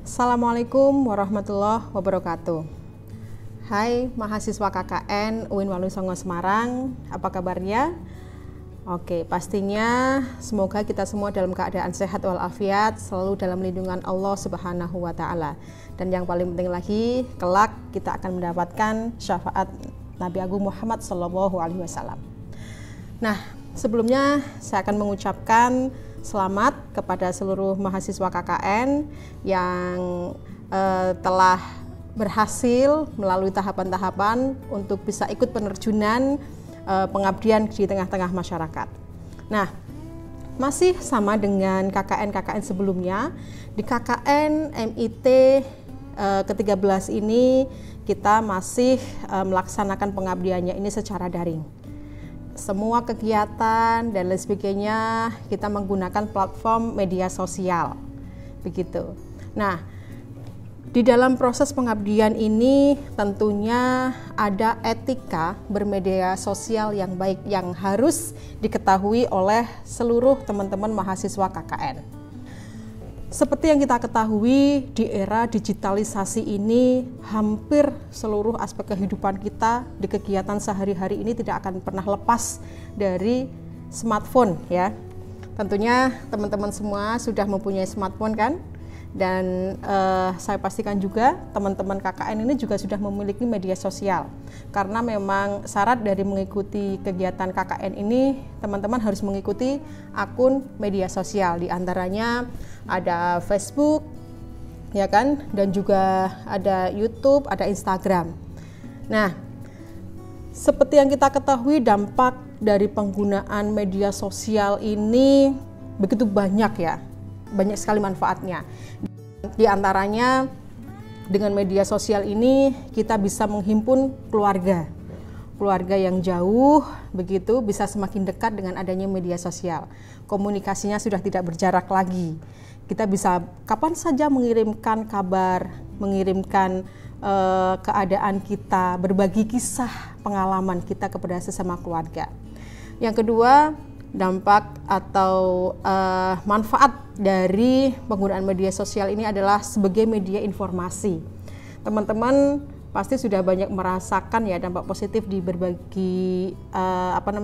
Assalamualaikum warahmatullahi wabarakatuh. Hai mahasiswa KKN UIN Walusongo Semarang, apa kabarnya? Oke, pastinya semoga kita semua dalam keadaan sehat walafiat, selalu dalam lindungan Allah Subhanahu wa Ta'ala. Dan yang paling penting lagi, kelak kita akan mendapatkan syafaat Nabi Agung Muhammad SAW. Nah, sebelumnya saya akan mengucapkan selamat kepada seluruh mahasiswa KKN yang telah berhasil melalui tahapan-tahapan untuk bisa ikut penerjunan pengabdian di tengah-tengah masyarakat. Nah, masih sama dengan KKN-KKN sebelumnya, di KKN MIT ke-13 ini kita masih melaksanakan pengabdiannya ini secara daring. Semua kegiatan dan lain sebagainya kita menggunakan platform media sosial, begitu. Nah, di dalam proses pengabdian ini tentunya ada etika bermedia sosial yang baik yang harus diketahui oleh seluruh teman-teman mahasiswa KKN. Seperti yang kita ketahui, di era digitalisasi ini hampir seluruh aspek kehidupan kita di kegiatan sehari-hari ini tidak akan pernah lepas dari smartphone ya. Tentunya teman-teman semua sudah mempunyai smartphone kan? Dan saya pastikan juga teman-teman KKN ini juga sudah memiliki media sosial, karena memang syarat dari mengikuti kegiatan KKN ini teman-teman harus mengikuti akun media sosial, diantaranya ada Facebook ya kan, dan juga ada YouTube, ada Instagram. Nah, seperti yang kita ketahui, dampak dari penggunaan media sosial ini begitu banyak ya, banyak sekali manfaatnya. Di antaranya dengan media sosial ini kita bisa menghimpun keluarga yang jauh, begitu bisa semakin dekat dengan adanya media sosial. Komunikasinya sudah tidak berjarak lagi. Kita bisa kapan saja mengirimkan kabar, mengirimkan keadaan kita, berbagi kisah pengalaman kita kepada sesama keluarga. Yang kedua, dampak atau manfaat dari penggunaan media sosial ini adalah sebagai media informasi. Teman-teman pasti sudah banyak merasakan ya dampak positif di berbagi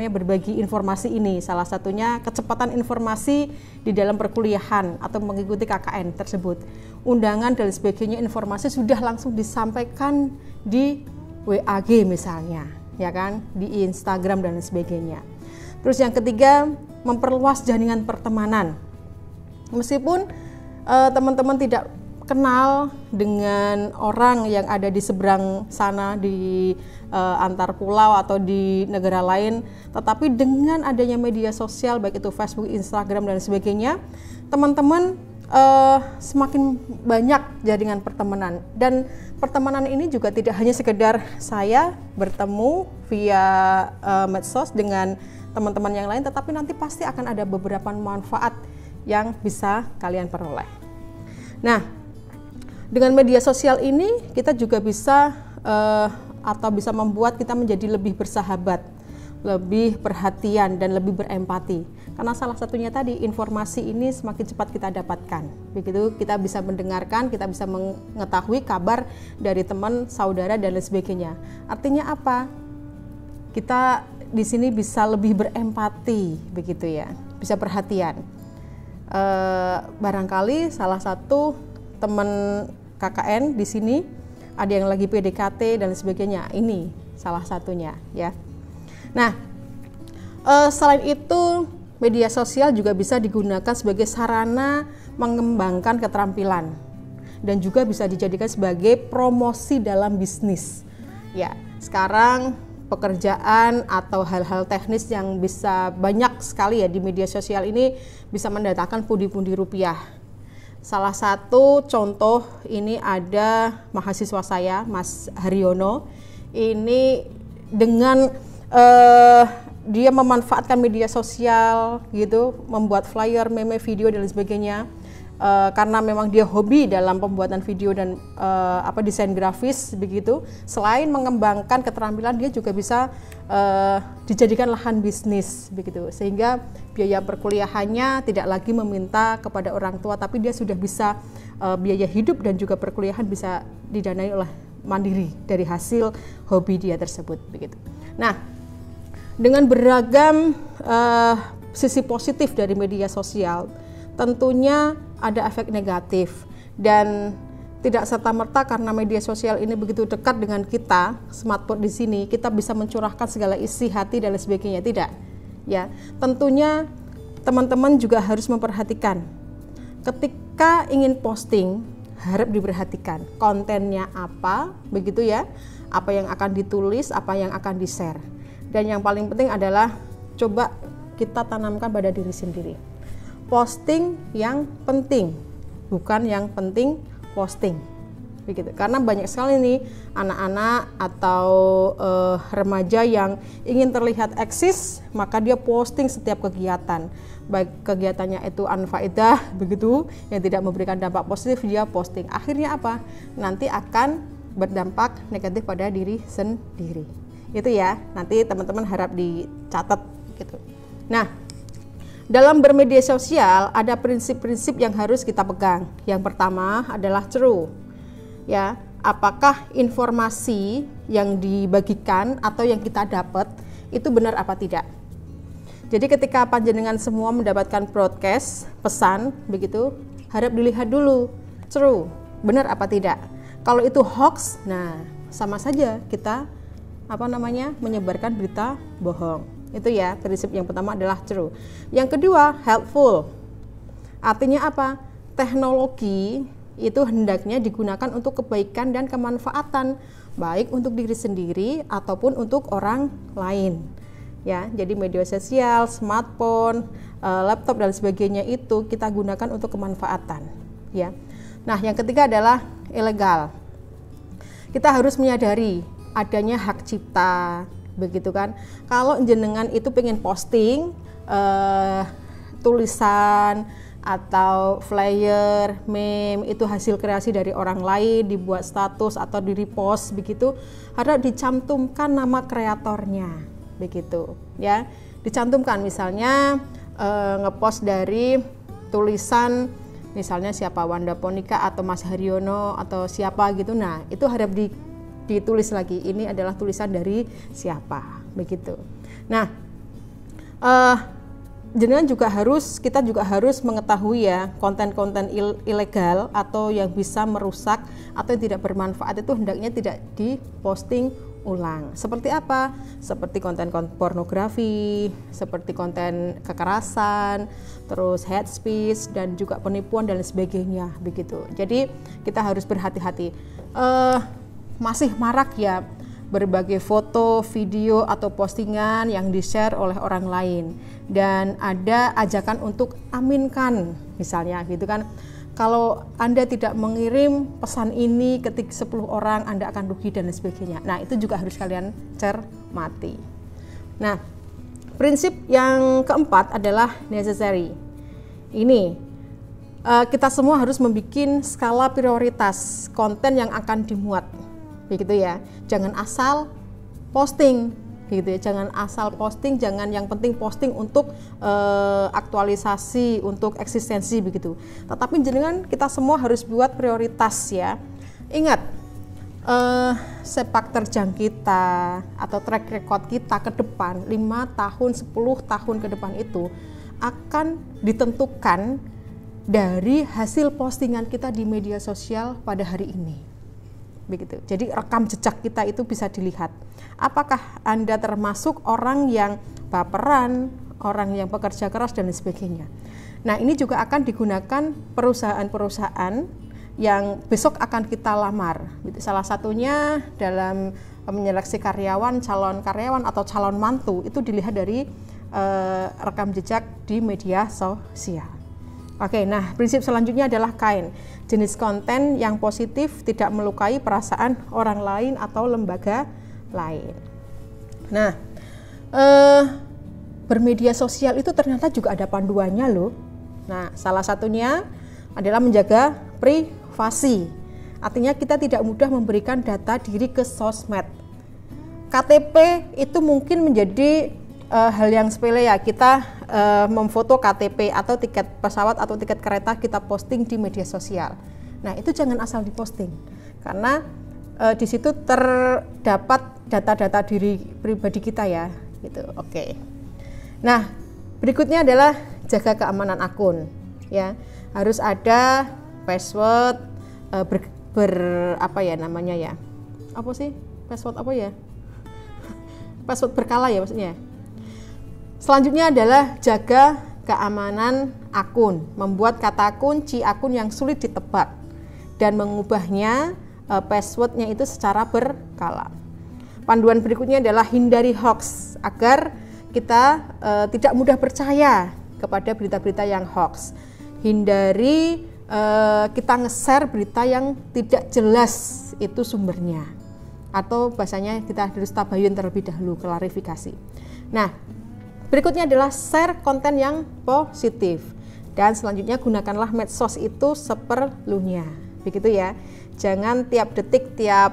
berbagi informasi ini. Salah satunya kecepatan informasi di dalam perkuliahan atau mengikuti KKN tersebut. Undangan dan sebagainya, informasi sudah langsung disampaikan di WAG misalnya, ya kan, di Instagram dan sebagainya. Terus yang ketiga, memperluas jaringan pertemanan. Meskipun teman-teman tidak kenal dengan orang yang ada di seberang sana, di antar pulau atau di negara lain, tetapi dengan adanya media sosial, baik itu Facebook, Instagram dan sebagainya, teman-teman semakin banyak jaringan pertemanan. Dan pertemanan ini juga tidak hanya sekedar saya bertemu via medsos dengan teman-teman yang lain, tetapi nanti pasti akan ada beberapa manfaat yang bisa kalian peroleh. Nah, dengan media sosial ini kita juga bisa atau bisa membuat kita menjadi lebih bersahabat, lebih perhatian dan lebih berempati. Karena salah satunya tadi, informasi ini semakin cepat kita dapatkan. Begitu, kita bisa mendengarkan, kita bisa mengetahui kabar dari teman, saudara dan lain sebagainya. Artinya apa? Kita di sini bisa lebih berempati, begitu ya, bisa perhatian. Barangkali salah satu teman KKN di sini ada yang lagi PDKT dan sebagainya, ini salah satunya ya. Nah, selain itu media sosial juga bisa digunakan sebagai sarana mengembangkan keterampilan dan juga bisa dijadikan sebagai promosi dalam bisnis. Ya, sekarang pekerjaan atau hal-hal teknis yang bisa banyak sekali ya di media sosial ini bisa mendatangkan pundi-pundi rupiah. Salah satu contoh ini ada mahasiswa saya, Mas Haryono. Ini dengan dia memanfaatkan media sosial gitu, membuat flyer, meme, video dan sebagainya. karena memang dia hobi dalam pembuatan video dan desain grafis begitu, selain mengembangkan keterampilan dia juga bisa dijadikan lahan bisnis begitu, sehingga biaya perkuliahannya tidak lagi meminta kepada orang tua, tapi dia sudah bisa biaya hidup dan juga perkuliahan bisa didanai oleh mandiri dari hasil hobi dia tersebut begitu. Nah, dengan beragam sisi positif dari media sosial, tentunya ada efek negatif, dan tidak serta-merta karena media sosial ini begitu dekat dengan kita, smartphone di sini, kita bisa mencurahkan segala isi hati dan lain sebagainya, tidak. Ya, tentunya teman-teman juga harus memperhatikan. Ketika ingin posting, harap diperhatikan kontennya apa, begitu ya, apa yang akan ditulis, apa yang akan di-share. Dan yang paling penting adalah coba kita tanamkan pada diri sendiri. Posting yang penting, bukan yang penting posting. Begitu. Karena banyak sekali nih anak-anak atau remaja yang ingin terlihat eksis, maka dia posting setiap kegiatan. Baik kegiatannya itu anfaedah begitu, yang tidak memberikan dampak positif, dia posting. Akhirnya apa? Nanti akan berdampak negatif pada diri sendiri. Itu ya, nanti teman-teman harap dicatat gitu. Nah, dalam bermedia sosial ada prinsip-prinsip yang harus kita pegang. Yang pertama adalah true. Ya, apakah informasi yang dibagikan atau yang kita dapat itu benar apa tidak? Jadi ketika panjenengan semua mendapatkan broadcast, pesan begitu, harap dilihat dulu true, benar apa tidak. Kalau itu hoax, nah sama saja kita menyebarkan berita bohong. Itu ya, prinsip yang pertama adalah true. Yang kedua, helpful. Artinya apa? Teknologi itu hendaknya digunakan untuk kebaikan dan kemanfaatan, baik untuk diri sendiri ataupun untuk orang lain. Ya, jadi media sosial, smartphone, laptop dan sebagainya itu kita gunakan untuk kemanfaatan. Ya. Nah, yang ketiga adalah ilegal. Kita harus menyadari adanya hak cipta, begitu kan. Kalau jenengan itu pengen posting tulisan atau flyer, meme, itu hasil kreasi dari orang lain, dibuat status atau di repost begitu, harus dicantumkan nama kreatornya begitu ya. Dicantumkan misalnya ngepost dari tulisan misalnya siapa, Wanda Ponika atau Mas Haryono atau siapa gitu. Nah, itu harap ditulis lagi, ini adalah tulisan dari siapa begitu. Nah, kita juga harus mengetahui ya, konten-konten ilegal atau yang bisa merusak atau yang tidak bermanfaat itu hendaknya tidak diposting ulang. Seperti apa? Seperti konten pornografi, seperti konten kekerasan, terus hate speech dan juga penipuan dan sebagainya begitu. Jadi kita harus berhati-hati. Masih marak ya berbagai foto, video atau postingan yang di-share oleh orang lain, dan ada ajakan untuk aminkan misalnya gitu kan. Kalau Anda tidak mengirim pesan ini ketik 10 orang Anda akan rugi dan sebagainya. Nah, itu juga harus kalian cermati. Nah, prinsip yang keempat adalah necessary. Ini kita semua harus membuat skala prioritas konten yang akan dimuat. Begitu ya, jangan asal posting gitu ya, jangan asal posting, jangan yang penting posting untuk aktualisasi, untuk eksistensi begitu. Tetapi jenengan kita semua harus buat prioritas ya. Ingat, sepak terjang kita atau track record kita ke depan 5 tahun, 10 tahun ke depan itu akan ditentukan dari hasil postingan kita di media sosial pada hari ini. Begitu. Jadi rekam jejak kita itu bisa dilihat. Apakah Anda termasuk orang yang baperan, orang yang pekerja keras dan sebagainya. Nah, ini juga akan digunakan perusahaan-perusahaan yang besok akan kita lamar. Salah satunya dalam menyeleksi karyawan, calon karyawan atau calon mantu itu dilihat dari rekam jejak di media sosial. Oke, nah prinsip selanjutnya adalah kind. Jenis konten yang positif tidak melukai perasaan orang lain atau lembaga lain. Nah, bermedia sosial itu ternyata juga ada panduannya loh. Nah, salah satunya adalah menjaga privasi. Artinya kita tidak mudah memberikan data diri ke sosmed. KTP itu mungkin menjadi hal yang sepele ya, kita memfoto KTP atau tiket pesawat atau tiket kereta kita posting di media sosial. Nah, itu jangan asal diposting karena di situ terdapat data-data diri pribadi kita ya, gitu. Oke. Nah, berikutnya adalah jaga keamanan akun, ya. Harus ada password apa ya namanya ya? Apa sih? Password apa ya? Password berkala ya maksudnya. Selanjutnya adalah jaga keamanan akun, membuat kata kunci akun yang sulit ditebak dan mengubahnya passwordnya itu secara berkala. Panduan berikutnya adalah hindari hoax agar kita tidak mudah percaya kepada berita-berita yang hoax. Hindari kita nge-share berita yang tidak jelas itu sumbernya, atau bahasanya kita harus tabayun terlebih dahulu, klarifikasi. Nah, berikutnya adalah share konten yang positif, dan selanjutnya gunakanlah medsos itu seperlunya, begitu ya. Jangan tiap detik, tiap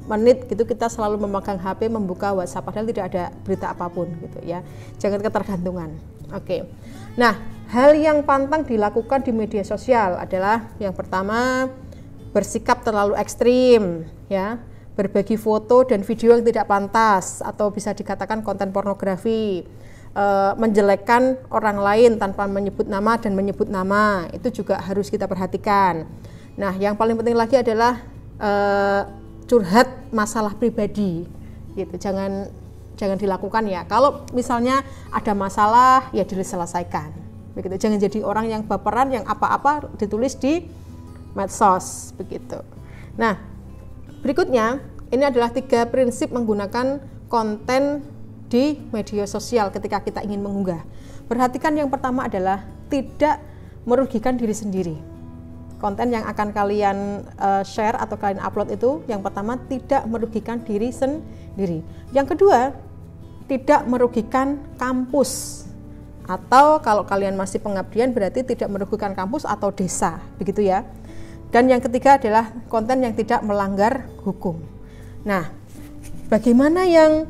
menit gitu kita selalu memegang HP, membuka WhatsApp padahal tidak ada berita apapun gitu ya. Jangan ketergantungan. Oke. Nah, hal yang pantang dilakukan di media sosial adalah yang pertama, bersikap terlalu ekstrim ya. Berbagi foto dan video yang tidak pantas atau bisa dikatakan konten pornografi, menjelekkan orang lain tanpa menyebut nama dan menyebut nama, itu juga harus kita perhatikan. Nah, yang paling penting lagi adalah curhat masalah pribadi, gitu. Jangan dilakukan ya. Kalau misalnya ada masalah ya diselesaikan, begitu. Jangan jadi orang yang baperan, yang apa-apa ditulis di medsos, begitu. Nah, berikutnya ini adalah 3 prinsip menggunakan konten di media sosial ketika kita ingin mengunggah. Perhatikan yang pertama adalah tidak merugikan diri sendiri. Konten yang akan kalian share atau kalian upload itu yang pertama tidak merugikan diri sendiri. Yang kedua, tidak merugikan kampus. Atau kalau kalian masih pengabdian berarti tidak merugikan kampus atau desa, begitu ya. Dan yang ketiga adalah konten yang tidak melanggar hukum. Nah, bagaimana yang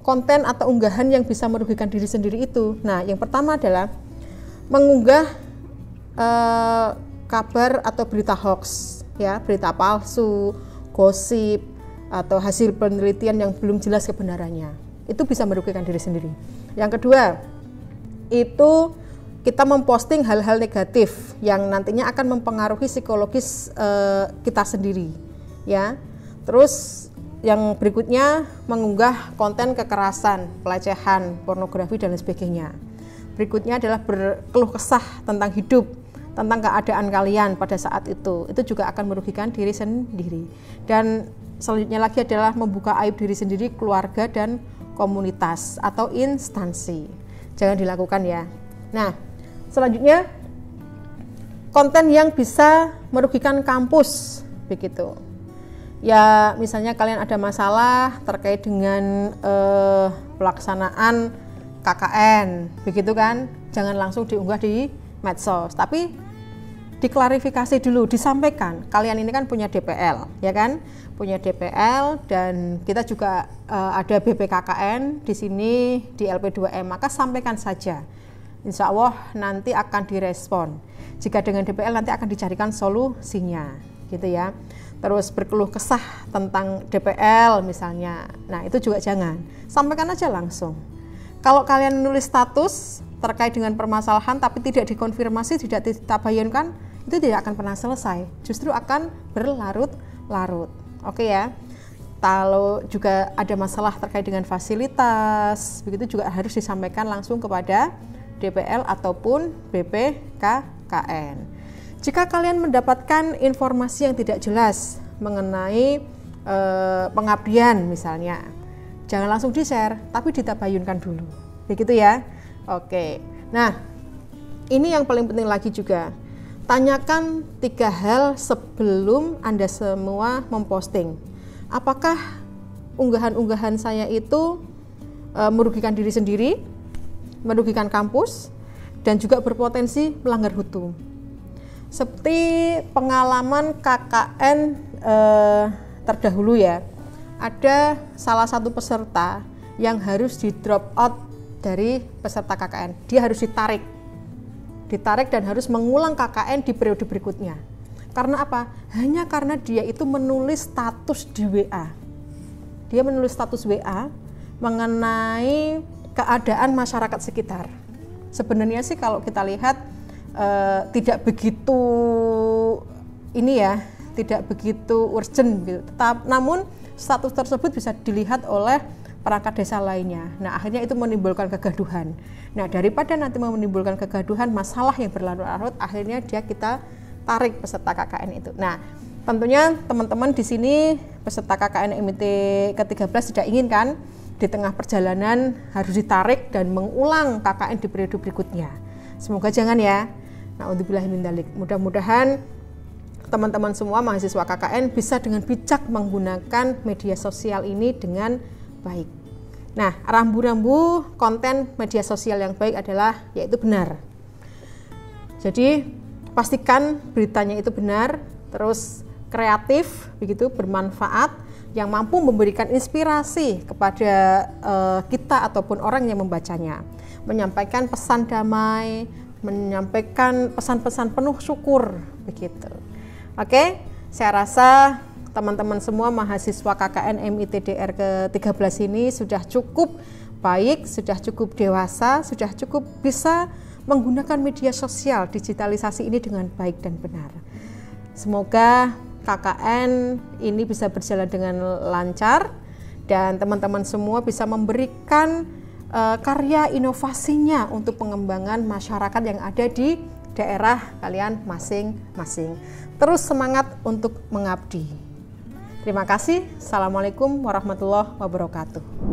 konten atau unggahan yang bisa merugikan diri sendiri itu? Nah, yang pertama adalah mengunggah kabar atau berita hoax, ya, berita palsu, gosip, atau hasil penelitian yang belum jelas kebenarannya. Itu bisa merugikan diri sendiri. Yang kedua, itu kita memposting hal-hal negatif yang nantinya akan mempengaruhi psikologis kita sendiri, ya. Terus yang berikutnya mengunggah konten kekerasan, pelecehan, pornografi dan lain sebagainya. Berikutnya adalah berkeluh kesah tentang hidup, tentang keadaan kalian pada saat itu juga akan merugikan diri sendiri. Dan selanjutnya lagi adalah membuka aib diri sendiri, keluarga dan komunitas atau instansi. Jangan dilakukan ya. Nah, selanjutnya konten yang bisa merugikan kampus, begitu. Ya, misalnya kalian ada masalah terkait dengan pelaksanaan KKN, begitu kan? Jangan langsung diunggah di medsos, tapi diklarifikasi dulu, disampaikan. Kalian ini kan punya DPL, ya kan? Punya DPL dan kita juga ada BPKKN di sini di LP2M, maka sampaikan saja. Insya Allah nanti akan direspon. Jika dengan DPL nanti akan dicarikan solusinya, gitu ya. Terus berkeluh kesah tentang DPL misalnya, nah itu juga jangan. Sampaikan aja langsung. Kalau kalian menulis status terkait dengan permasalahan tapi tidak dikonfirmasi, tidak ditabayunkan, itu tidak akan pernah selesai, justru akan berlarut-larut. Oke ya. Kalau juga ada masalah terkait dengan fasilitas, begitu juga harus disampaikan langsung kepada DPL ataupun BPKKN. Jika kalian mendapatkan informasi yang tidak jelas mengenai pengabdian misalnya, jangan langsung di-share, tapi ditabayunkan dulu, begitu ya. Oke, nah ini yang paling penting lagi juga, tanyakan 3 hal sebelum Anda semua memposting. Apakah unggahan-unggahan saya itu merugikan diri sendiri, merugikan kampus, dan juga berpotensi melanggar hukum. Seperti pengalaman KKN terdahulu ya, ada salah satu peserta yang harus di drop out dari peserta KKN. Dia harus ditarik dan harus mengulang KKN di periode berikutnya. Karena apa? Hanya karena dia itu menulis status di WA. Dia menulis status WA mengenai keadaan masyarakat sekitar. Sebenarnya sih kalau kita lihat tidak begitu tidak begitu urgent gitu. Namun status tersebut bisa dilihat oleh perangkat desa lainnya. Nah, akhirnya itu menimbulkan kegaduhan. Nah, daripada nanti menimbulkan kegaduhan, masalah yang berlarut-larut, akhirnya kita tarik peserta KKN itu. Nah, tentunya teman-teman di sini peserta KKN MIT ke-13 tidak inginkan di tengah perjalanan harus ditarik dan mengulang KKN di periode berikutnya. Semoga jangan ya. Na'udzubillahi min dzalik. Mudah-mudahan teman-teman semua mahasiswa KKN bisa dengan bijak menggunakan media sosial ini dengan baik. Nah, rambu-rambu konten media sosial yang baik adalah yaitu benar. Jadi pastikan beritanya itu benar, terus kreatif, begitu, bermanfaat, yang mampu memberikan inspirasi kepada kita ataupun orang yang membacanya, menyampaikan pesan damai, menyampaikan pesan-pesan penuh syukur, begitu. Oke, saya rasa teman-teman semua mahasiswa KKN MITDR ke-13 ini sudah cukup baik, sudah cukup dewasa, sudah cukup bisa menggunakan media sosial digitalisasi ini dengan baik dan benar. Semoga KKN ini bisa berjalan dengan lancar dan teman-teman semua bisa memberikan karya inovasinya untuk pengembangan masyarakat yang ada di daerah kalian masing-masing. Terus semangat untuk mengabdi. Terima kasih. Assalamualaikum warahmatullahi wabarakatuh.